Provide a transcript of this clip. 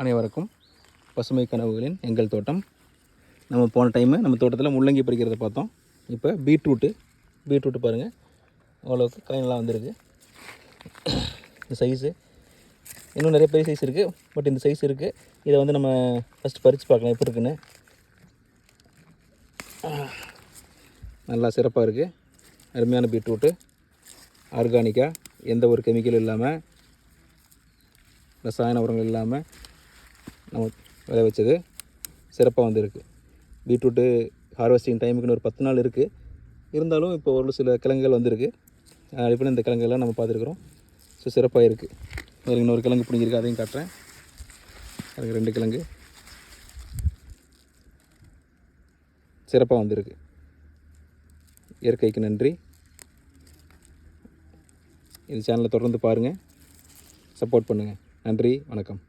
அனைவருக்கும் பசுமை கனவுகளின் எங்கள் தோட்டம். நம்ம போன டைமு நம்ம தோட்டத்தில் முள்ளங்கி பறிக்கிறத பார்த்தோம். இப்போ பீட்ரூட்டு பாருங்கள், அவ்வளோக்கு காய் நல்லா வந்திருக்கு. இந்த சைஸு இன்னும் நிறைய பெரிய சைஸ் இருக்குது, பட் இந்த சைஸ் இருக்குது. இதை வந்து நம்ம ஃபஸ்ட்டு பறித்து பார்க்கலாம் எப்படி இருக்குன்னு. நல்லா சிறப்பாக இருக்குது. அருமையான பீட்ரூட்டு, ஆர்கானிக்காக, எந்த ஒரு கெமிக்கலும் இல்லாமல், ரசாயன உரங்கள் இல்லாமல் நம்ம விளை வச்சது சிறப்பாக வந்துருக்கு. பீட்ரூட்டு ஹார்வெஸ்டிங் டைமுக்குன்னு ஒரு 10 நாள் இருக்குது. இருந்தாலும் இப்போ ஒரு சில கிழங்குகள் வந்திருக்கு. அடிப்படையில் இந்த கிழங்குகள்லாம் நம்ம பார்த்துருக்குறோம். ஸோ சிறப்பாக இருக்குது. வேறு இன்னொரு கிழங்கு பிடிங்கிருக்கு, அதையும் காட்டுறேன். அதுக்கு 2 கிழங்கு சிறப்பாக வந்திருக்கு. இயற்கைக்கு நன்றி. இது சேனலை தொடர்ந்து பாருங்கள், சப்போர்ட் பண்ணுங்கள். நன்றி, வணக்கம்.